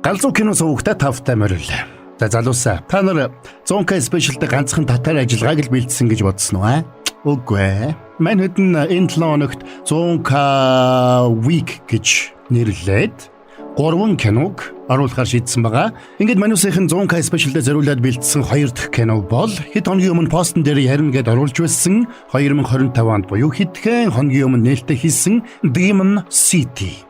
Галзуу кино сувагтай тавтай морилээ. За залуусаа та нар 100K спешиалтэй ганцхан татар ажиллагааг л бэлдсэн гэж бодсон уу аа? Үгүй ээ. Мань хэдэн энэ 7 хоногт 100K week гэж нэрлээд 3 киног оруулахар шийдсэн байгаа. Ингээд манусынхын 100K спешиалтэй зориулаад бэлдсэн 2 дахь кино бол хэд хоногийн өмнө постн дээр ярина гэд оруулж байсан 2025 онд буюу хэдхэн хоногийн өмнө нээлттэй хийсэн Demon City.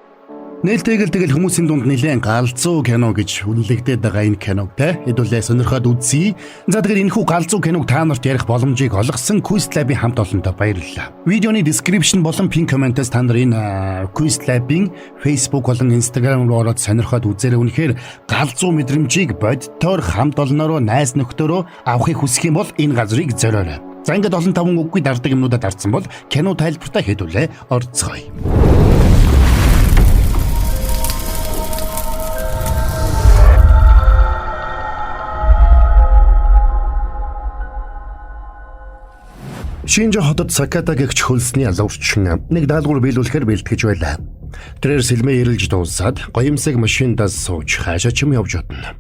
Нээлттэйгэл тэгэл хүмүүсийн дунд нэлээд галзуу кино гэж үнэлэгдээд байгаа энэ киног те хэдүүлээ сонирхоод үзье. За тэгэхээр энэхүү галзуу киног та нарт ярих боломжийг олгосон Quizlab-ийн хамт олонтой баярлалаа. Видеоны description болон pin comment-аас та нар энэ Quizlab-ийн Facebook болон Instagram руу ороод сонирхоод үзээрэй. Үнэхээр галзуу мэдрэмжийг бодтоор хамт олноороо найз нөхдөөрөө авахыг хүсэх юм бол энэ газрыг зориорой. За ингээд олон таван үггүй дарддаг юмнуудад дарсан бол кино тайлбартаа хэдүүлээ орцгоё. Шинжи хотод Саката гэгч хөлсний алуурчин нэг даалгавар биелүүлэхээр бэлтгэж байлаа. Тэрээр сэлмээ ирэлж дуусаад гоёмсог машиндаа сууж хаашаа ч юм явж бодно.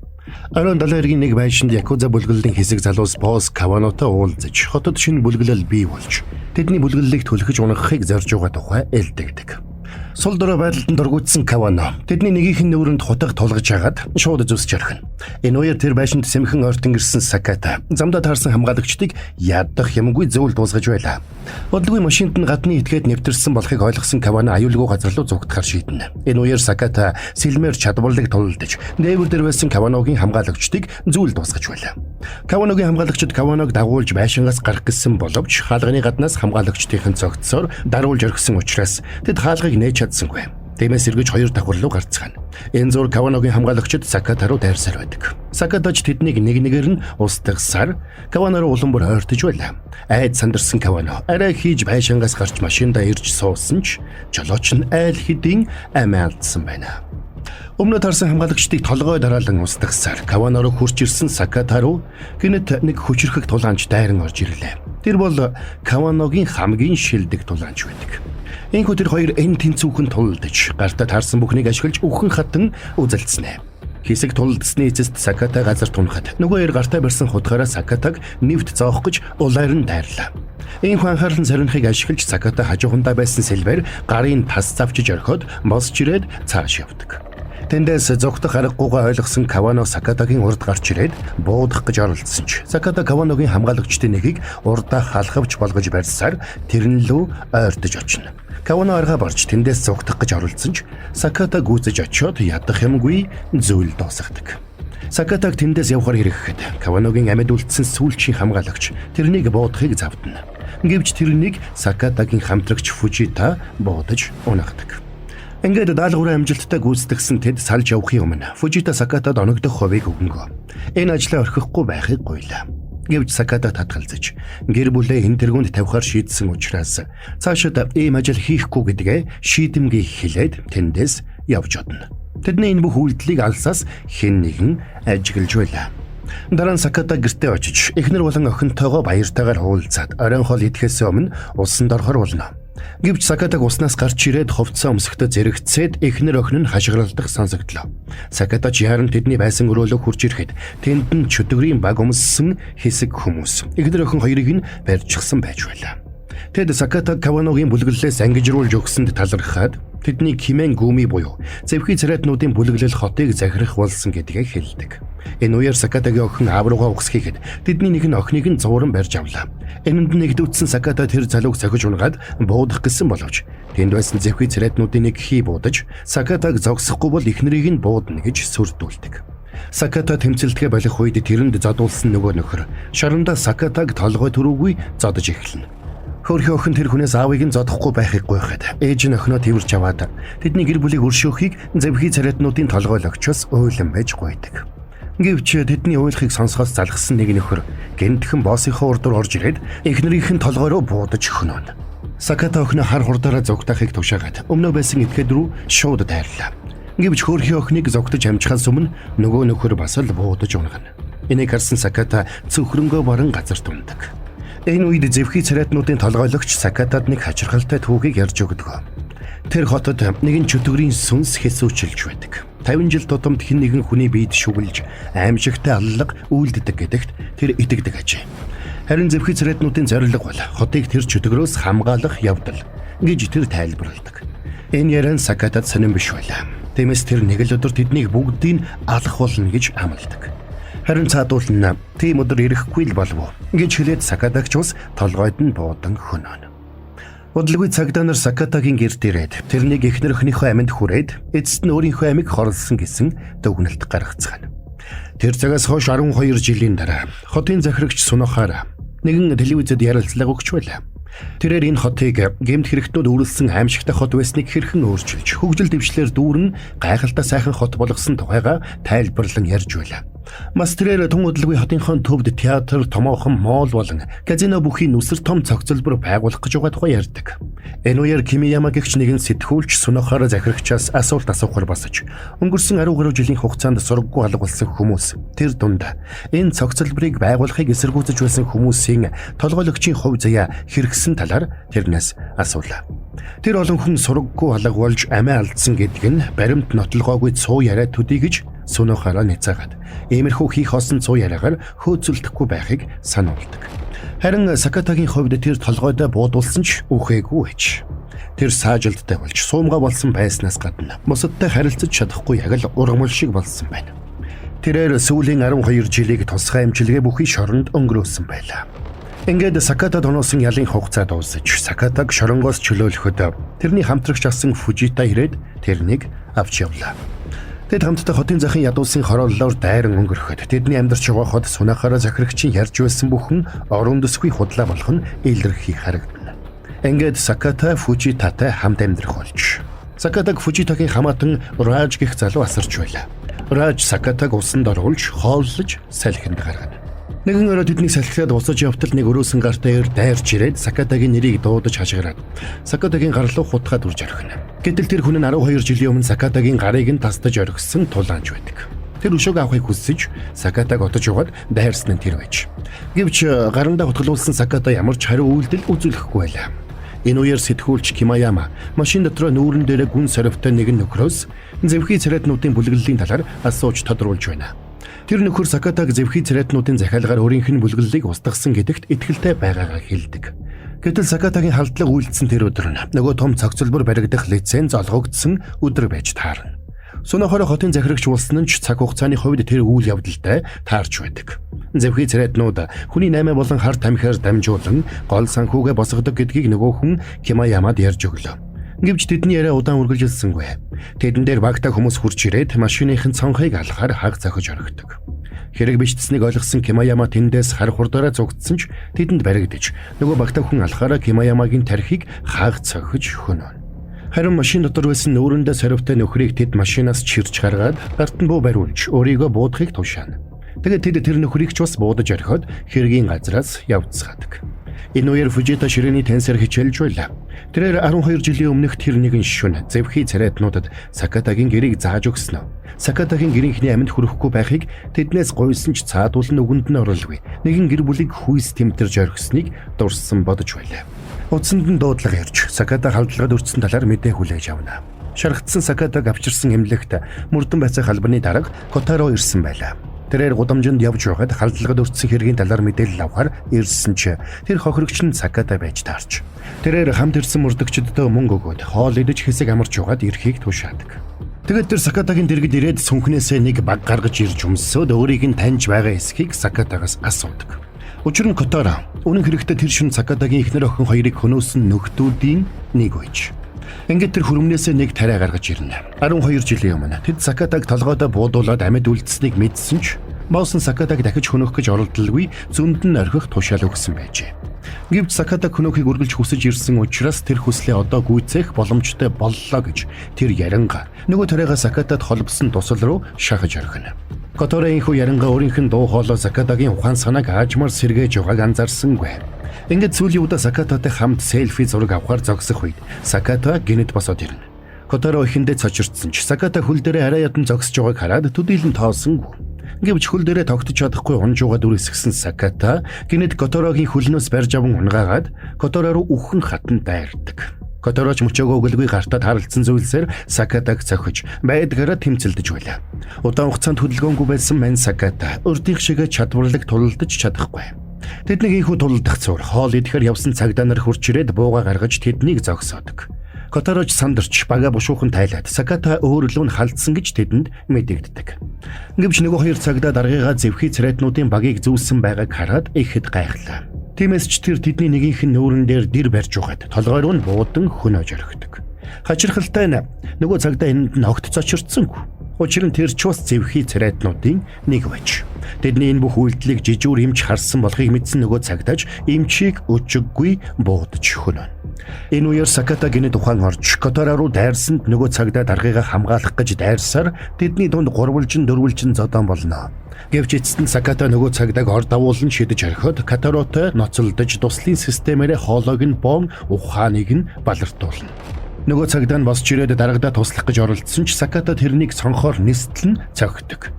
Орон далайргийн нэг байшинд Якуза бүлгэллийн хэсэг залуус Босс Каванотой уулзаж хотод шинэ бүлгэлэл бий болж тэдний бүлгэллийг түлхэж унахыг зорж байгаа тухай элдэгдэг. Сул дорой байдалд дургуутсан Кавано тэдний нэгийнх нь нүүрэнд хутаг тулгаж хагаад шууд зүсч орхино. Энэ хоёр тэр байшинд сэмхэн ортон ирсэн Саката замдаа таарсан хамгаалагчдыг ядах юмгүй зөвл дуусгаж байлаа. Бодлогын машинд нь гадны этгээд нэвтэрсэн болохыг ойлгосон Кавано аюулгүй газар руу зугтахаар шийднэ. Энэ хоёр Саката сэлмээр чадварлыг тулдаж нээвэр дээр байсан Каваногийн хамгаалагчдыг зөвл дуусгаж байлаа. Каваногийн хамгаалагчид Каваног дагуулж байшингаас гарах гэсэн боловч хаалганы гаднаас хамгаалагчдын цогцсоор даруулж орхисон учраас тэд хаалгыг нээж чадсангүй. Тиймээс эргэж хоёр давхар руу гарцгаана. Энэ зур Каваногийн хамгаалагчид Саката руу дайрсаар байдаг. Сакатач тэднийг нэг-нэгээр нь устгасаар Кавано руу улам бүр ойртож байлаа. Айд сандарсан Кавано арай хийж байшингаас гарч машиндаа ирж суусан ч жолооч нь айл хэдийн амиа алдсан байна. Өмнө тарсан хамгаалагчдыг толгой дараалан устгасаар Кавано руу хурж ирсэн Саката руу гинэт нэг хүчрхэг тулаанч дайран орж ирлээ. Тэр бол Каваногийн хамгийн шилдэг тулаанч байдаг. Энэхүү тэр хоёр энэ тэнцүүхэн тулдаж гартаа таарсан бүхнийг ашиглаж өвхөн хатан үзэлцснэ. Хэсэг тулдсны эцэст Саката газар тунахад нөгөө хоёр гартаа барьсан хутгаараа Сакатаг нэвт зоох гэж улайр нь дайрлаа. Энэхүү анхаарлан сарнихыг ашиглаж Саката хажуухандаа байсан сэлбэр гарын тас завчиж орхиод босч ирээд цааш явдаг. Тэндээс зогтох аргагүйгээ ойлгосон Кавано Сакатагийн урд гарч ирээд буудах гэж оролдсон ч Саката Каваногийн хамгаалагчдын нэгийг урдаа халахвч болгож барьсаар тэрэн лөө ойртож очино. Кавано арга барж тэндээс зогтох гэж оролдсон ч Саката гүйцэж очиод ядах юмгүй зүйл дуусгадаг. Сакатаг тэндээс явахаар хэрэгхэд Каваногийн амьд үлдсэн сүүлчийн хамгаалагч тэрнийг буудахыг завдна. Гэвч тэрнийг Сакатагийн хамтрагч Фужита буудаж унагдаг. Ингээд даалгаврын амжилттай гүйцэтгсэн тэд салж явахын өмнө Фужита Сакатад оногдох хувийг өгнөгөө. Энэ ажлаа орхихгүй байхыг гуйлаа. Гэвч Саката татгалзаж гэр бүлээ энэ тэргуунд тавихаар шийдсэн учраас цаашид ийм ажил хийхгүй гэдгээ шийдэмгий хэлээд тэндээс явж одно. Тэдний энэ бүх үйлдэлийг алсаас хэн нэгэн ажиглаж байлаа. Дараа нь Саката гэртээ очиж эхнэр болон охинтойгоо баяртайгаар уулзаад оройн хол идэхээс өмнө усанд орохор болно. Гэвч Сакатаг уснаас гарч ирээд ховцсон өмсгтө зэрэгцээд эхнэр охин нь хашгиралдах сонсогдлоо. Сакатач яран тэдний байсан өрөөлөг хурж ирэхэд тэнд нь чөтгөрийн баг өмссөн хэсэг хүмүүс эхнэр охин хоёрыг нь барьчихсан байж байлаа. Тэд Сакатаг Каваногийн бүлгэллээс ангижруулж өгсөнд талархаад тэдний химэн гүми буюу зэвхий царайтнуудын бүлэглэл хотыг захирах болсон гэдгээ хэлдэг. Энэ үеэр Сакатагийн охин аав руугаа угсхийхэд тэдний нэг нь охиныг нь зууран барьж авлаа. Энэнд нэгдүйтсэн Саката тэр залууг сахиж унгаад буудах гэсэн боловч тэнд байсан зэвхий царайтнуудын нэг хий буудаж Сакатаг зогсохгүй бол эхнэрийг нь буудна гэж сүрдүүлдэг. Саката тэмцэлтгэ болох үед тэрэнд зодуулсан нөгөө нөхөр шорондоо Сакатаг толгой төрүүгүй зодож эхэлнэ. Хөрхи охин тэр хүнээс аавыг нь зодохгүй байхыг гуйхад ээж нь охиноо тэрвэрч аваад тэдний гэр бүлийг өршөөхийг зэвхий царайтнуудын толгой логчоос уйлан байж гуйдаг. Гэвч тэдний уйлахыг сонсохоос залгсан нэг нөхөр гэнтхэн боссынхоо урд орж ирээд эхнэрийнх нь толгой руу буудаж хөнөөнө. Саката охин хар хурдаараа зогтахыг тушаагаад өмнө байсан этгээд рүү шууд дайрлаа. Гэвч хөрхи охиныг зогтож амжихаас өмнө нөгөө нөхөр бас л буудаж унгана. Энийг харсан Саката цөхрөнгөө баран газар тундаг. Энэ үед зэвхий царайтнуудын толгойлогч Сакатад нэг хачирхалтай түүхийг ярьж өгдөг. Тэр хотод нэгэн чөтгөрийн сүнс хэсүүчилж байдаг. 50 жил тутамд хэн нэгэн хүний биед шүглж аимшигтай аллаг үйлддэг гэдэгт тэр итгэдэг ажээ. Харин зэвхий царайтнуудын зорилго бол хотыг тэр чөтгөрөөс хамгаалах явдал гэж тэр тайлбарладаг. Энэ яран Сакатад сонирн биш байлаа. Тиймээс тэр нэг л өдөр тэднийг бүгдийг алах болно гэж амладаг. Харин цаадуулна тийм өдөр ирэхгүй л болов гэж хэлээд Сакатагч ус толгойд нь буудан хөнөөнө. Удалгүй цагдаа нар Сакатагийн гэрт ирээд тэрнийг эхнэр өхнийхөө аминд хүрээд эцэст нь өөрийнхөө амийг хорлсон гэсэн дүгнэлт гаргацгаана. Тэр цагаас хойш 12 жилийн дараа хотын захирагч Сунохара нэгэн телевизэд ярилцлага өгч байлаа. Тэрээр энэ хотыг гэмт хэрэгтнүүд үүрлсэн аимшигтай хот байсныг хэрхэн өөрчилж хөгжил дэвшлэр дүүрэн гайхалтай сайхан хот болгосон тухайга тайлбарлан ярьж байлаа. Бас тэрээр тун удалгүй хотынхон төвд театр, томоохон моол болон казино бүхий нүсэр том цогцлбор байгуулах гэж байгаа тухай ярьдаг. Энэ үеэр Кимияма гэгч нэгэн сэтгүүлч Сунохара захирагчаас асуулт асуухаар босож өнгөрсөн 13 жилийн хугацаанд сургаггүй алга болсон хүмүүс тэр дунд энэ цогцлборыг байгуулахыг эсэргүүцэж байсан хүмүүсийн толгойлогчийн хувь заяа хэрэгсэн талаар тэрнээс асуулаа. Тэр олон хүн сургаггүй алга болж амиа алдсан гэдэг нь баримт нотлогоогүй цуу яриа төдий гэж Сунохара нэцээгээд иймэрхүү хийх осон цуу яриагаар хөөцөлдөхгүй байхыг сануулдаг. Харин Сакатагийн хувьд тэр толгойдоо буудулсан ч үхээгүй ээж. Тэр саажилттай болж суумга болсон байснаас гадна бусадтай харилцаж чадахгүй яг л ургамал шиг болсон байна. Тэрээр сүүлийн 12 жилийг тусгай амжилгээ бүхий шоронд өнгөрөөсөн байлаа. Ингээд Сакатад оноосон ялын хугацаа дуусаж Сакатаг шоронгоос чөлөөлөхөд тэрний хамтрагч асан Фужита ирээд тэрнийг авч явлаа. Тэд хамтдаа хотын захын ядуусын хорооллоор дайран өнгөрөхөд тэдний амьдарч байгаа хот Сунохара захирагчийн ярьж байсан бүхэн орон төсгүй худлаа болох нь илэрхий харагдана. Ингээд Саката Фужитатай хамт амьдрах болж. Сакатаг Фужитагийн хамаатан Раж гэх залуу асарч байлаа. Раж Сакатаг усанд оруулж хооллож салхинд гаргана. Нэгэн өрөө тэднийг салхиад усаж явтал нэг өрөөсөн гартаа дайрч ирээд Сакатагийн нэрийг дуудаж хашгираад Сакатагийн гар руу хутгаад үрж орхино. Гэтэл тэр хүн нь 12 жилийн өмнө Сакатагийн гарыг нь тасдаж орхисон тулаанч байдаг. Тэр өшөөг авахыг хүсэж Сакатаг отож яваад дайрсан нь тэр байж. Гэвч гарандаа хутгалуулсан Саката ямар ч хариу үйлдэл үзүүлэхгүй байлаа. Энэ үеэр сэтгүүлч Кимаяма машин дотроо нүүрэн дээр гүн сорвтой нэгэн нөхрөөс зэвхий царайтнуудын бүлэглэлийн талаар асууж тодруулж байна. Тэр нөхөр Сакатаг зэвхий царайтнуудын захиалгаар өөрийнх нь бүлэглэлийг устгасан гэдэгт итгэлтэй байгаагаа хэлдэг. Гэтэл Сакатагийн халдлага үйлдсэн тэр өдөр нь нөгөө том цогцлбор баригдах лиценз олгогдсон өдөр байж таарна. Сунохара хотын захирагч болсон нь ч цаг хугацааны хувьд тэр үйл явдалтай таарч байдаг. Зэвхий царайтнууд хүний 8 болон хар тамхиар дамжуулан гол санхүүгээ босгодог гэдгийг нөгөө хүн Кимаямад ярьж өглөө. Гэвч тэдний яриа удаан үргэлжилсэнгүй. Тэдэн дээр багтаа хүмүүс хурж ирээд машиныхын цонхыг алхахаар хаг зохиж орхидог. Хэрэг бичсэнийг ойлгосон Кимаяма тэндээс хар хурдаараа зугдсан ч тэдэнд баригдаж нөгөө багтаа хүн алхаараа Кимаямагийн тархийг хаг цохиж хөнөөнө. Харин машин дотор байсан нүүрэндээ сорвтой нөхрийг тэд машинаас чирч гаргаад гарт нь буу бариулж өөрийгөө буудахыг тушаана. Тэгээд тэд тэр нөхрийг ч бас буудаж орхиод хэргийн газраас явцгаадаг. Энэ үеэр Фужита ширээний тансаар хичээлж байлаа. Тэрээр 12 жилийн өмнөх тэр нэгэн шөнө зэвхий царайтнуудад Сакатагийн гэрийг зааж өгсөн нь. Сакатагийн гэрийнхний амьд хүрэхгүй байхыг тэднээс гойсон ч цаадуулн үгэнд нь оролгүй. Нэгэн гэр бүлийг хүйс тэмтэрж орхисныг дурсан бодож байлаа. Утсанд нь дуудлага ярьж Саката халдлагад өртсөн талаар мэдээ хүлээж авна. Шаргатсан Сакатаг авчирсан эмнэлэгт мөрдөн байцаа халбаны дарга Котаро ирсэн байлаа. Тэрээр гудамжинд явж байхад халдлагад өртсөн хэргийн талаар мэдээлэл авахар ирсэн ч тэр хохирогч нь Саката байж таарч. Тэрээр хамт ирсэн мөрдөгчдөд мөнгө өгөөд хоол идэж хэсэг амарч угаад эрхийг тушаадаг. Тэгээд тэр Сакатагийн дэргэд ирээд сүнхнээсээ нэг баг гаргаж ирж өмсөөд өөрийг нь таньж байгаа эсхийг Сакатагаас асуудаг. Учир нь Котаро үнэн хэрэгтээ тэр шин Сакатагийн эхнэр охин хоёрыг хөнөөсөн нөхдүүдийн нэг байж. Ингээд тэр хөрөмнөөсөө нэг тариа гаргаж ирнэ. 12 жилийн өмнө тэд Сакатаг толгойдоо буудуулаад амьд үлдсэнийг мэдсэн ч боосон Сакатаг дахиж хөнөөх гэж оролдолгүй зөнд нь орхих тушаал өгсөн байжээ. Гэвч Сакатаг хөнөөхийг үргэлж хүсэж ирсэн учраас тэр хүслээ одоо гүйцээх боломжтой боллоо гэж тэр яранга нөгөө тариагаа Сакатад холбосон тусал руу шахаж орхино. Которогийн хүү яранга өөрийнх нь дуу хоолой Сакатагийн ухаан санааг аажмаар сэргээж байгааг анзаарсангүй. Ингээд сүүлийн удаа Сакататай хамт селфи зураг авахар зогсох үед Саката гинэд босоод ирнэ. Которо ихэндээ цочирдсан ч Саката хөл дээрээ арай ядан зогсож байгааг хараад төдийлөн тоосонгүй. Гэвч хөл дээрээ тогтож чадахгүй унжуугаад үрсгсэн Саката гинэд Которогийн хөлнөөс барьж аван унгаагаад Которо руу үхэн хатан дайрдаг. Котороч мөчөөгөө өглөгүй гартад харалцсан зүйлсээр Сакатаг цохиж байдгаараа тэмцэлдэж байлаа. Удаан хугацаанд хөдөлгөөнгүй байсан мань Саката урдийнх шигэ чадварлаг тулалдаж чадахгүй. Тэднийг ийхүү тулалдах зур хоол идэхээр явсан цагдаа нар хурч ирээд бууга гаргаж тэднийг зогсоодог. Котороч сандарч бага бушуухан тайлаад Саката өөрлөө нь халдсан гэж тэдэнд мэдэгддэг. Гэвч нөгөө хоёр цагдаа даргыгаа зэвхий царайтнуудын багийг зүүсэн байгааг хараад ихэд гайхлаа. Тиймээс ч тэр тэдний нэгийнх нь нүүрэн дээр дэр барьж угаад толгой руу нь буудан хөнөөж орхидог. Хачирхалтай нь нөгөө цагдаа энд нь огт цочирдсангүй. Учир нь тэр ч бас зэвхий царайтнуудын нэг байж. Тэдний энэ бүх үйлдэлийг жижүүр эмч харсан болохыг мэдсэн нөгөө цагдаач эмчийг өчиггүй буудаж хөнөөнө. Энэ үеэр Саката гинэ тухайн орж Котора руу дайрсанд нөгөө цагдаа даргыгаа хамгаалах гэж дайрсаар тэдний дунд гурвалжин дөрвөлжин зодон болно. Гэвч эцэст нь Саката нөгөө цагдааг ор давуулан шидэж орхиод Которотой ноцолдож туслын системээр хоолойг нь бон ухааныг нь балартуулна. Нөгөө цагдаа нь босч ирээд дарагдаа туслах гэж оролдсон ч Саката тэрнийг сонхоор нистэл нь цогтөг.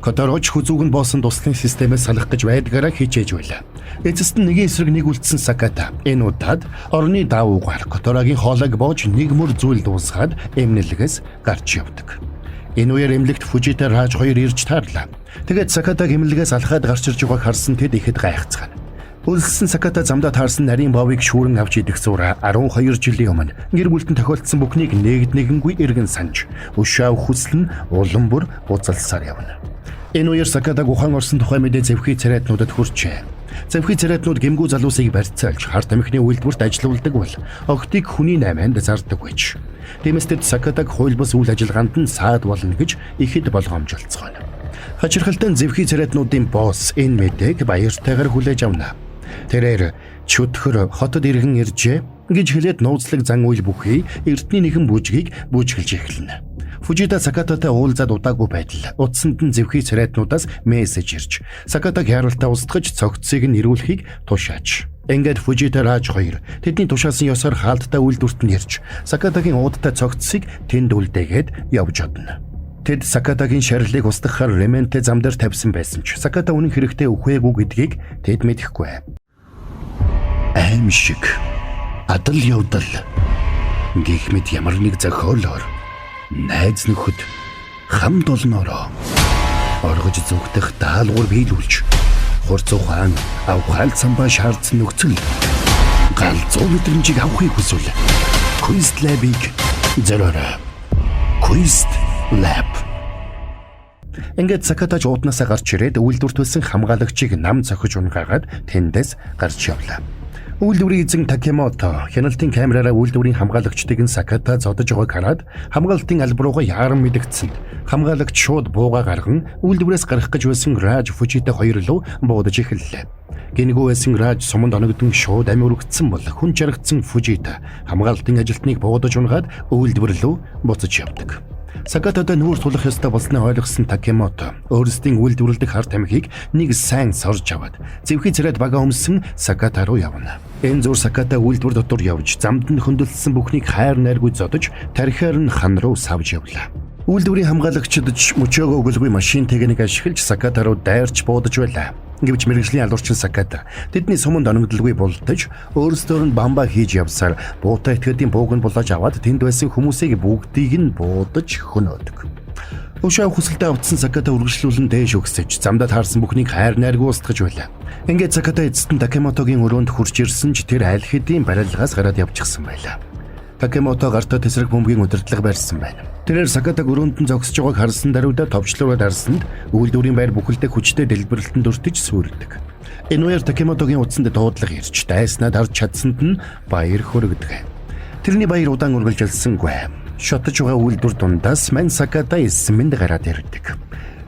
Котороч хүзүүг нь боосон туслын системээс салах гэж байдгаараа хичээж байлаа. Эцэст нь нэгэн эсрэг нэг үлдсэн Саката энэ удаад орны даавуугаар Которогийн хоолойг боож нэг мөр зүйл дуусгаад эмнэлгээс гарч явдаг. Энэ үеэр эмнэлэгт Фужита Раж хоёр ирж таарлаа. Тэгээд Сакатаг эмнэлгээс алхаад гарч ирж байгааг харсан тэд ихэд гайхацгаана. Үлссэн Саката замдаа таарсан нарийн бовыг шүүрэн авч идэх зураа 12 жилийн өмнө гэр бүлтэн тохиолдсон бүхнийг нэгэнгүй эргэн санаж өшөө хүслэн улам бүр буцалсаар явна. Энэ үеэр Сакатаг ухаан орсон тухай мэдээ зэвхий царайтнуудад хүрчээ. Зэвхий царайтнууд гэмгүү залуусыг барьцаалж харт амхны үйлдвэрт ажиллаулдаг бол огтыг хүний найманд зардаг байж. Тиймээс тэд Сакатаг хууль бус үйл ажиллагаанд нь саад болно гэж ихэд болгоомжлцгооно. Хачирхалтай зэвхий царайтнуудын босс энэ мэдээг баяртайгаар хүлээж авна. Тэрээр чөтгөр хотод иргэн иржээ гэж хэлээд нууцлаг зан үйл бүхий эртний нэгэн бүжгийг бүжгэлж эхэлнэ. Фужита Сакататай уулзаад удаагүй байтал утсанд нь зэвхий царайтнуудаас мессеж ирж Сакатаг хариултаа устгаж цогцсыг нь ирүүлэхийг тушаач. Ингээд Фужита Раж хоёр тэдний тушаасан ёсоор хаалттай үйлдвэрт нь ирж Сакатагийн уудтай цогцсыг тэнд үлдээгээд явж одно. Тэд Сакатагийн шарилыг устгахаар Ременте зам дээр тавьсан байсан ч Саката үнэн хэрэгтээ үхвээгүй гэдгийг тэд мэдэхгүй. Аим шиг адал явдал гэх мэт ямар нэг зохиолоор найз нөхөд хамт олноороо оргож зүгтэх даалгавар биелүүлж хурц ухаан авхаал самбаа шаардсан нөхцөл гал 100 мэдрэмжийг авахыг хүсвэл Quest Lab-ыг зориорой. Quest Lab. Ингээд Сакатач ууднасаа гарч ирээд үйлдвэрт байсан хамгаалагчийг нам цохиж унгаагаад тэндээс гарч явлаа. Үйлдвэрийн эзэн Такемото хяналтын камераараа үйлдвэрийн хамгаалагчдыг нь Саката зодож байгааг хараад хамгаалтын албарууга яаран мэдгдсэнд хамгаалагч шууд бууга гарган үйлдвэрээс гарах гэж байсан Раж Фужита хоёр руу буудаж эхэллээ. Гинэгүү байсан Раж суманд оногдсон шууд амь өргөцсөн бол хүн чарагдсан Фужита хамгаалтын ажилтныг буудаж унгаад үйлдвэр рүү буцаж явдаг. Сакататай нүүр тулах ёстой болсноо ойлгосон Такемото өөрсдийн үйлдвэрлэдэг харт амхийг нэг сайн сорж аваад зэвхий царайд бага өмсөн Саката руу явна. Энэ зур Саката үйлдвэр дотор явж замд нь хөндлөсөн бүхнийг хайр найргүй зодож тархиар нь хан руу савж явлаа. Үйлдвэрийн хамгаалагчид мөчөөгөө өглөгүй машин техник ашиглаж Саката руу дайрч буудаж байлаа. Гэвч мэргэжлийн алуурчин Саката тэдний суманд оногдлгүй болтож өөрсдөр нь бамбаа хийж явсаар буутай этгээдийн бууг нь булааж аваад тэнд байсан хүмүүсийг бүгдийг нь буудаж хөнөөдөг. Өшөө хүсэлтэд автсан Саката үргэлжлүүлэн дээш өгсөж замдаа таарсан бүхнийг хайр найргүй устгаж байлаа. Ингээд Саката эцэст нь Такемотогийн өрөөнд хурж ирсэн ч тэр аль хэдийн барилгаас гараад явчихсан байлаа. Такемото гартаа тесрэг бөмбөгийн удирдлага барьсан байна. Тэрээр Сакатаг өрөөнд нь зогсож байгааг харсан даруйда товчлуураа дарсанд үйлдвэрийн байр бүхэлдээ хүчтэй дэлбэрэлтэнд өртөж сүрдэг. Энэ үеэр Такемотогийн утсанд дуудлага ирж дайснаа дарж чадсанд нь баяр хүргэдэг. Тэрний баяр удаан үргэлжилсэнгүй. Шотож байгаа үйлдвэр дундаас мань Саката эсмэнд гараад ирдэг.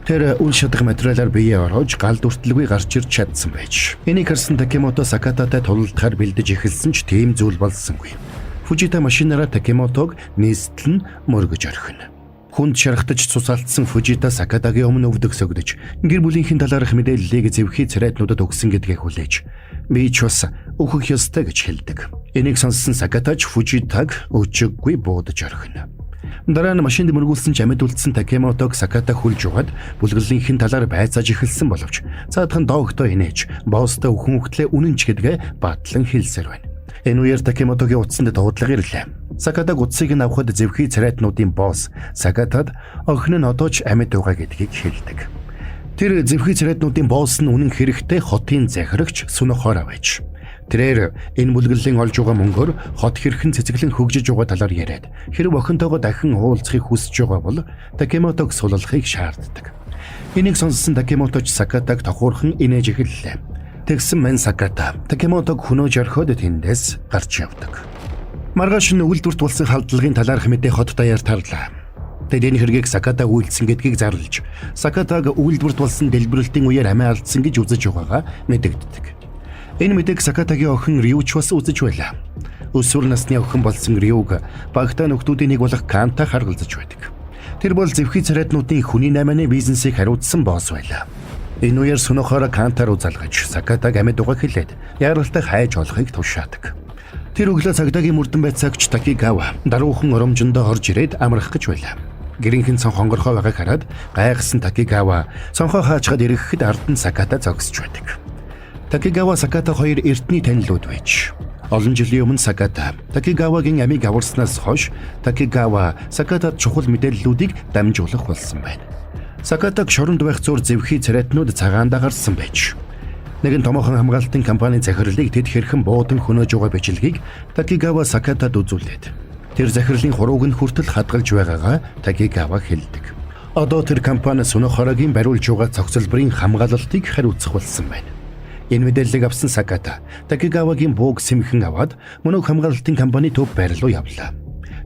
Тэр үл шатах материалаар бие ороож гал дүртэлгүй гарч ирж чадсан байж. Энийг харсан Такемото Сакататай тулалдахаар бэлдэж эхэлсэн ч тийм зүйл болсонгүй. Фужита машинаараа Такемотог нийслэн мөргөж орхино. Хүнд шархтаж цусаалтсан Фужита Сакатагийн өмнө өвдөг сөгдөж гэр бүлийнхэн талаарх мэдээллийг зэвхий царайтнуудад өгсөн гэдгийг хүлээж би ч бас өөхөх ёстой гэж хэлдэг. Энийг сонссон Сакатач Фужитаг өчиггүй буудаж орхино. Дараа нь машинд мөргүүлсэн ч амьд үлдсэн Такемотог Саката хүлж угаад бүлгэрлийнхэн талаар байцааж эхэлсэн боловч цаадхан доогтоо инээж боостой өхөн хөлтлээ үнэнч гэдгээ батлан хэлсээр байна. Энэ үеэр Такемотогийн утсанд дуудлага ирлээ. Сакатаг утсыг нь авахд зэвхий царайтнуудын босс Сакатад охин нь одоо ч амьд байгаа гэдгийг хэлдэг. Тэр зэвхий царайтнуудын босс нь үнэн хэрэгтээ хотын захирагч Сунохора байж. Тэрээр энэ бүлэглэлийн олж байгаа мөнгөөр хот хэрхэн цэцэглэн хөгжиж байгаа талаар яриад хэрэг охинтойгоо дахин уулзахыг хүсэж байгаа бол Такемотог суллахыг шаарддаг. Энийг сонссон Такемоточ Сакатаг тохуурхан инээж эхэллээ. Тэгсэн мэн Саката Такемотог хөнөөж орхиод тэндээс гарч явдаг. Маргааш нь үйлдвэрт болсон халдлагын талаарх мэдээ хот даяар тарлаа. Тэд энэ хэргийг Саката үйлдсэн гэдгийг зарлж, Сакатаг үйлдвэрт болсон дэлбэрэлтийн үеэр амиа алдсан гэж үзэж байгаагаа мэдэгддэг. Энэ мэдээг Сакатагийн охин Рюч бас үзэж байлаа. Өсвөр насны охин болсон Рюг багтаа нөхдүүдийн нэг болох Канта харгалзаж байдаг. Тэр бол зэвхий царайтнуудын хүний наймааны бизнесийг хариуцсан босс байлаа. Энэ үеэр Сунохора Канта руу залгаж Сакатаг амьд угааг хэлээд яаралтай хайж олохыг тушаадаг. Тэр өглөө цагдаагийн мөрдөн байцаагч Такигава даруухан оромжондоо орж ирээд амрах гэж байлаа. Гэрийнхэн цон хонгорхоо байгааг хараад гайхсан Такигава цонхоо хаачгаад ирэхэд ард нь Саката зогсож байдаг. Такигава Саката хоёр эртний танилуд байж. Олон жилийн өмнө Саката Такигавагийн амийг аварснаас хойш Такигава Сакатад чухал мэдээллүүдийг дамжуулах болсон байна. Сакатаг шоронд байх зур зэвхий царайтнууд цагаандаа гарсан байж. Нэгэн томоохон хамгаалтын компанийн захирлыг тэд хэрхэн буудан хөнөөж байгаа бичлэгийг Такигава Сакатад үзүүлээд тэр захирлын хурууг нь хүртэл хадгалж байгаагаа Такигава хэлдэг. Одоо тэр компани Сунохорагийн бариулж байгаа цогцлбарын хамгаалалтыг хариуцах болсон байна. Энэ мэдээллийг авсан Саката Такигавагийн бууг сэмхэн аваад мөнөг хамгаалалтын компани төв байр руу явлаа.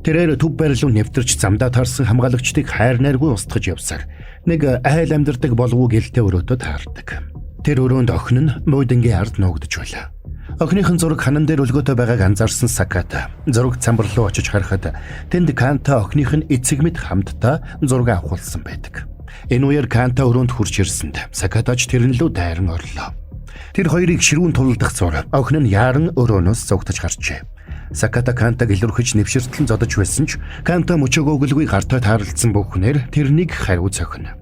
Тэрээр төв байр руу нэвтэрч замдаа таарсан хамгаалагчдыг хайр найргүй устгаж явсаар нэг айл амьдардаг болов уу гэлтэй өрөөдөө таардаг. Тэр өрөөнд охин нь буудангийн ард нуугдж байлаа. Охиныхон зураг ханан дээр өлгөөтэй байгааг анзаарсан Саката зураг цамбар руу очиж харахад тэнд Канта охиных нь эцэг мэд хамтдаа зураг авахулсан байдаг. Энэ үеэр Канта өрөөнд хурж ирсэнд Сакатач тэрнлүү дайран орлоо. Тэр хоёрыг ширүүн тулдах зур охин нь яаран өрөөнөөс зогтож гарчээ. Саката Кантаг илэрхэж нэвшэртлэн зодож байсан ч Канта мөчөөгөөглгүй гартаа тааралдсан бүхнээр тэрнийг хариу цохино.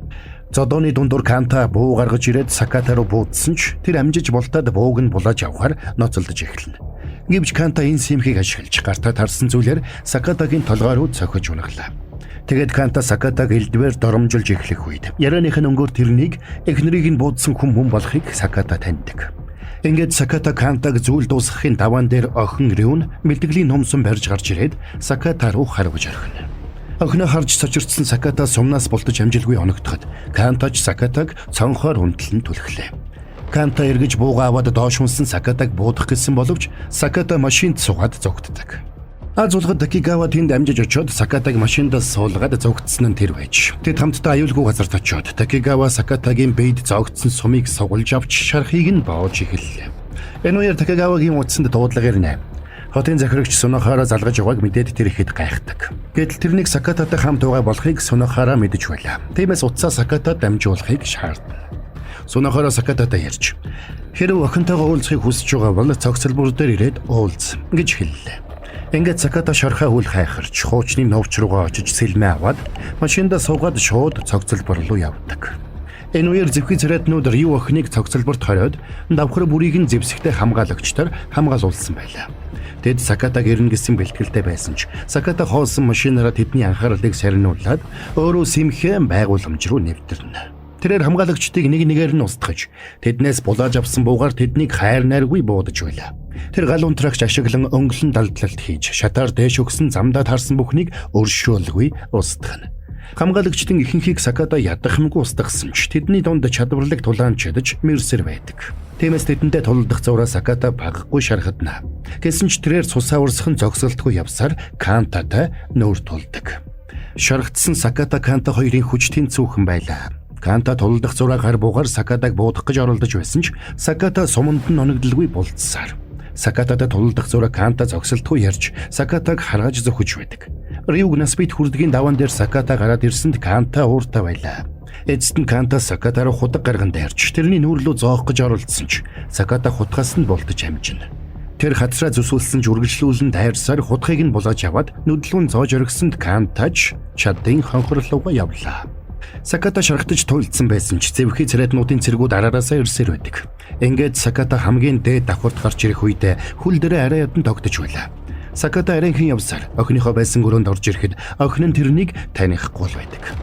Зодооны дундуур Канта буу гаргаж ирээд Саката руу буудсан ч тэр амжиж болтоод бууг нь булааж авахаар ноцолдож эхэлнэ. Гэвч Канта энэ симхийг ашиглаж гартаа таарсан зүйлээр Сакатагийн толгой руу цохиж унаглаа. Тэгээд Канта Сакатаг элдвээр доромжилж эхлэх үед ярианыхын өнгөөр тэрнийг эхнэрийг нь буудсан хүн болохыг Саката таньдаг. Ингээд Саката Кантаг зүйл дуусгахын даваан дээр охин Рюн мэдгэлийн номсон барьж гарч ирээд Саката руу харваж орхино. Охиноо харж сочирдсан Саката сумнаас бултаж амжилгүй оногдоход Кантач Сакатаг цонхоор унтлан түлхлээ. Канта эргэж буугаа аваад доош унсан Сакатаг буудах гэсэн боловч Саката машинд суугаад зогтдог. Аз улгад Такигава тэнд амжиж очиод Сакатаг машиндаа суулгаад зогтсон нь тэр байж. Тэд хамтдаа аюулгүй газарт очиод Такигава Сакатагийн бэйд зогтсон сумыг сугалж авч шархийг нь боож эхэллээ. Энэ үеэр Такигавагийн утсанд дуудлага ирнэ. Хотын захирагч Сунохара залгаж байгааг мэдээд тэр ихэд гайхдаг. Гэтэл тэрнийг Сакататай хамт байгаа болохыг Сунохара мэдэж байлаа. Тиймээс утсаа Сакатад дамжуулахыг шаардна. Сунохара Сакататай ярьж "Хэрэв охинтойгоо уулзахыг хүсэж байгаа бол цогцлбор дээр ирээд уулз" гэж хэллээ. Ингээд Саката шархаа хүл хайхарч хуучны новч руугаа очиж сэлмээ аваад машиндаа суугаад шууд цогцлбор руу явдаг. Энэ үеэр зэвхий царайтнууд Рю охиныг цогцлборт хориод давхар бүрийг нь зэвсэгтэй хамгаалагчдаар хамгаалуулсан байлаа. Тэд Сакатаг ирнэ гэсэн бэлтгэлтэй байсан ч Саката хоосон машинаараа тэдний анхаарлыг сарниулаад өөрөө сэмхэн байгууламж руу нэвтэрнэ. Тэрээр хамгаалагчдыг нэг нэгээр нь устгаж тэднээс булааж авсан буугаар тэднийг хайр найргүй буудаж байлаа. Тэр гал унтрагч ашиглан өнгөлөн далдлалт хийж шатаар дээш өгсөн замдаа таарсан бүхнийг өршөөлгүй устгана. Хамгаалагчдын ихэнхийг Саката ядахмгүй устгасан ч тэдний дунд чадварлаг тулаан чадаж мэрсэр байдаг. Тиймээс тэдэндээ тулдах зураа Саката баггүй шархадна. Гэсэн ч тэрээр цусаа урсхан зогсолтгүй явсаар Кантатай нүүр тулдаг. Шархтсан Саката Канта хоёрын хүч тэнцүүхэн байлаа. Канта тулдах зураа гар буугаар Сакатаг буудах гэж оролдож байсан ч Саката суманд нь оногдлгүй булдсаар. Сакататай тулдах зураа Канта зогсолтгүй ярьж Сакатаг харгаж зөхөж байдаг. Рюг нас бит хүрдгийн даваан дээр Саката гараад ирсэнд Канта ууртай байлаа. Эцэст нь Канта Саката руу худаг гарган дайрч тэрний нүүрлөө зоох гэж оролдсон ч Саката хутгаас нь болтож амжина. Тэр хацраа зүсүүлсэн ч үргэлжлүүлэн дайрсаар хутгийг нь булааж аваад нүдлүүн зоож оргисонд Кантач чаддын хонхорлууга явлаа. Саката шаргатаж туйлдсан байсан ч зэвхий царайднуудын цэргүүд араараасаа ирсээр байдаг. Ингээд Саката хамгийн дээд давхарт гарч ирэх үед хүл дээрээ арай ядан тогтож байлаа. Саката арайхан явсаар охиныхоо байсан өрөөнд орж ирэхэд охин нь тэрнийг танихгүй байдаг.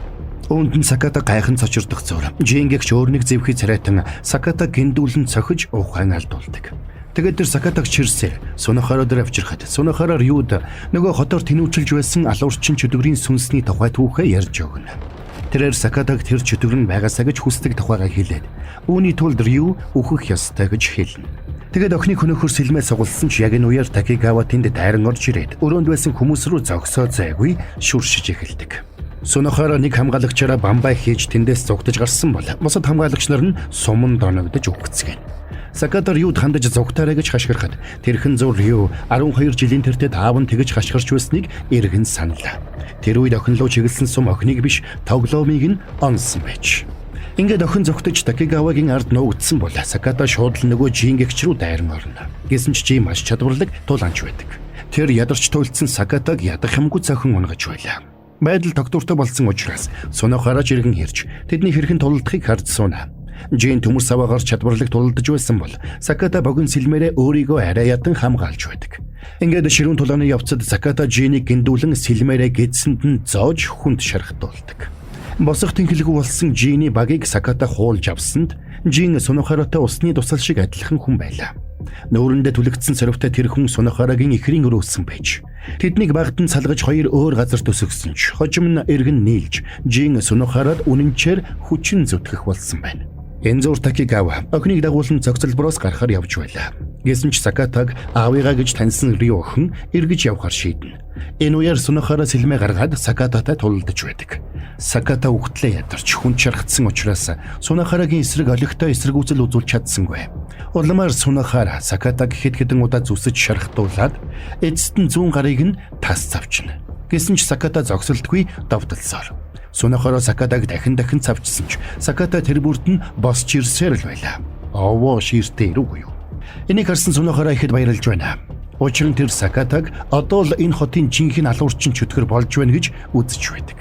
Үүнд нь Саката гайхан цочирдох зур. Жингэгч өөр нэг зэвхий царайтан Саката гиндүүлэн цохиж ухаан алдуулдаг. Тэгээд тэр Сакатаг чирсээр Сунохороо дээр авчирхад Сунохороор юуд нөгөө хотоор тэнүүчилж байсан алуурчин чөтгөрийн сүнсний тухай түүхээ ярьж өгнө. Тэрээр Сакатаг тэр чөтгөр нь байгаасаа гэж хүсдэг тухайгаа хэлээд үүний тулд Рю үхэх ёстой гэж хэлнэ. Тэгээд охины хөнөөхөр сэлмээ сугалсан ч яг энэ үеэр Такигава тэнд дайран орж ирээд өрөөнд байсан хүмүүс рүү зогсоо зайгүй шүршиж эхэлдэг. Сунохороо нэг хамгаалагчаараа бамбай хийж тэндээс зугтаж гарсан бол бусад хамгаалагч нар нь суманд оногдож үхгэцгэн. Саката Рюд хандаж зугтаарай гэж хашгирахад тэрхэн зур Рю 12 жилийн тэртет аав нь тэгж хашгирч байсныг эргэн саналаа. Тэр үед охин руу чиглэсэн сум охиныг биш тоглоомыг нь онсон байж. Ингээд охин зогтож Такигавагийн ард нуугдсан бол Саката шууд л нөгөө Жингэгч рүү дайран орно. Гэсэн ч Жи маш чадварлаг тулаанч байдаг. Тэр ядарч туйлдсан Сакатаг ядах юмгүй цохин унгаж байлаа. Байдал тогтвортой болсон учраас Сунохороо иргэн хэрж тэдний хэрхэн тулалдахыг харж сууна. Жин төмөр саваагаар чадварлаг тулалдаж байсан бол Саката богино сэлмээрээ өөрийгөө арай ядан хамгаалж байдаг. Ингээд ширүүн тулааны явцад Саката Жинийг гиндүүлэн сэлмээрээ гэдсэнд нь зоож хүнд шархтуулдаг. Босох тэнхэлгүй болсон Жиний багийг Саката хуулж авсанд Жин Сунохороотой усны тусал шиг адилхан хүн байлаа. Нүүрэндээ түлэгдсэн сорвтой тэр хүн Сунохорогийн ихрийн өрөөсөн байж. Тэднийг багтан салгаж хоёр өөр газар төсөгсөн ч хожим нь эргэн нийлж Жин Сунохороод үнэнчээр хүчин зүтгэх болсон байна. Энэ зур Такигава охиныг дагуулсан цогцлбороос гарахаар явж байлаа. Гэсэн ч Сакатаг аавыгаа гэж таньсан Рю охин эргэж явахар шийднэ. Энэ үеэр Сунохороо сэлмээ гаргаад Сакататай тулалдаж байдаг. Саката үхтлээ ядарч хүн чаргацсан учраас Сунохорогийн эсрэг олигтой эсэргүүцэл үзүүлж чадсангүй. Улмаар Сунохороо Сакатаг хэд хэдэн удаа зүсэж шархтуулаад эцэст нь зүүн гарыг нь тас завчна. Гэсэн ч Саката зогсолтгүй давталсаар. Сунохороо Сакатаг дахин цавчсан ч Саката тэр бүрд нь босч ирсээр л байлаа. Овоо ширтээ ирүүгүй юу. Энийг харсан Сунохороо ихэд баярлж байна. Учир нь тэр Сакатаг одоо л энэ хотын жинхэнэ алуурчин чөтгөр болж байна гэж үзэж байдаг.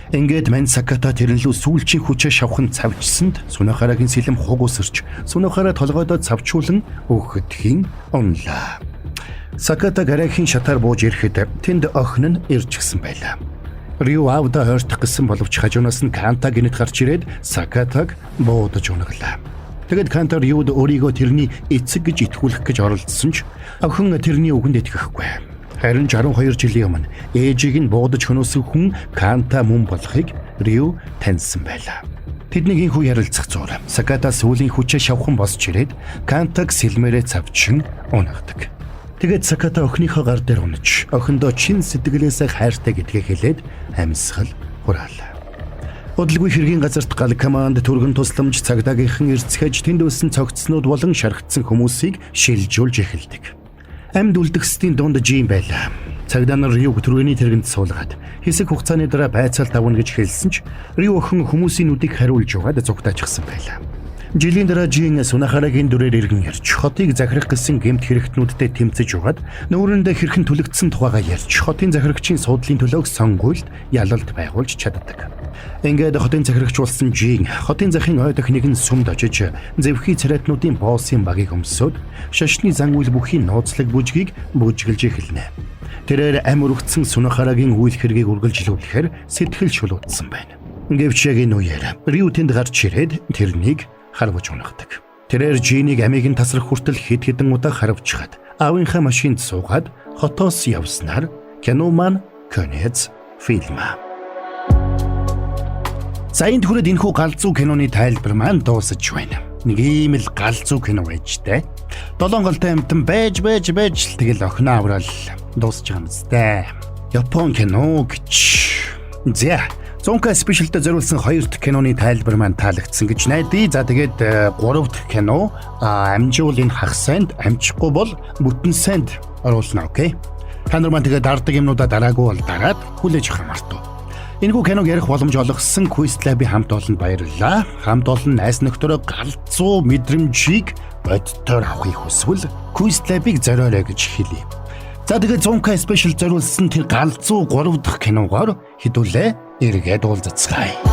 Ингээд мань Саката тэрнлүү сүүлчийн хүчээ шавхан цавчсанд Сунохорогийн сэлэм хуг усэрч Сунохороо толгойдоо цавчуулан өгөхөдхийн унлаа. Саката гарахийн шатаар бууж ирэхэд тэнд охин нь ирж гисэн байлаа. Рю аавда хойртох гэсэн боловч хажуунаас нь Канта гинэт гарч ирээд Сакатаг буудаж унаглаа. Тэгэд Канта Рюд өөрийгөө тэрний эцэг гэж итгүүлэх гэж оролдсон ч охин тэрний үгэнд итгэхгүй. Харин 12 жилийн өмнө ээжийг нь буудаж хөнөөсөн хүн Канта мөн болохыг Рю таньсан байлаа. Тэдний инхүү ярилцах зур Саката сүүлийн хүчээ шавхан босч ирээд Кантаг сэлмээрээ цавчин унагдаг. Тэгээд Саката охиныхоо гар дээр унаж охиндоо чин сэтгэлээсээ хайртай гэдгээ хэлээд амьсгал хураалаа. Удалгүй хэргийн газарт гал команд түргэн тусламж цагдаагийнхан эрцгэж тэнд өссөн цогцснууд болон шархтсан хүмүүсийг шилжүүлж эхэлдэг. Амьд үлдгэсдийн дунд Жин байлаа. Цагдаа нар Рюг түргэний тэргэнд суулгаад хэсэг хугацааны дараа байцаал тавна гэж хэлсэн ч Рю охин хүмүүсийн нүдийг хариулж угаад зугтаачихсан байлаа. Жилийн дараа Жин Сунохорогийн дүрээр иргэн ярьж хотыг захирах гэсэн гэмт хэрэгтнүүдтэй тэмцэж угаад нүүрэндээ хэрхэн түлэгдсэн тухайгаа ярьж хотын захирагчийн суудлын төлөөг сонгуульд ялалт байгуулж чаддаг. Ингээд хотын захирагч болсон Жин хотын захын ой техникийн сүмд очиж зэвхий царайтнуудын боссын багийг өмсөд шашны зан үйл бүхий нууцлаг бүжгийг бүжгэлж эхэлнэ. Тэрээр ам өргөцсөн Сунохорогийн үйл хэргийг үргэлжлүүлэхээр сэтгэл шулуутсан байна. Гэвч яг энэ үеэр Рю тэнд гарч ирээд тэрнийг харваж унагдаг. Тэрээр Жинийг амийг нь тасрах хүртэл хэд хэдэн удаа харавчхад аавынхаа машинд суугаад хотоос явснаар кино маань конец фильма. Сайн түрээд энэхүү галзуу киноны тайлбар маань дуусаж байна. Нэг ийм л галзуу кино байжтэй. 7 голтой амтан байж тэгэл охиноо аврал дуусж байгаа юм зү. Япон кино гэж. За Зонка спешиалтай зориулсан 2 дахь киноны тайлбар маань таалагдсан гэж найдаа. За тэгээд 3 дахь кино амжуул энэ хах санд амжихгүй бол бүтэн санд оруулна, окей? Та нар маань тэгээд дардаг юмнуудаа дараагүй бол дараад хүлээж авах мартав. Энэхүү киног ярих боломж олгосон Quizlab-ийн хамт олонд баярлалаа. Хамт олон найс нөхдөөрөө галзуу мэдрэмжийг бодтоор авахыг хүсвэл Quizlab-ыг зориорой гэж хэлье. За тэгээд Зонка спешиал зориулсан тэр галзуу 3 дахь киногоор хэдүүлээ эргээд уулзцгаая.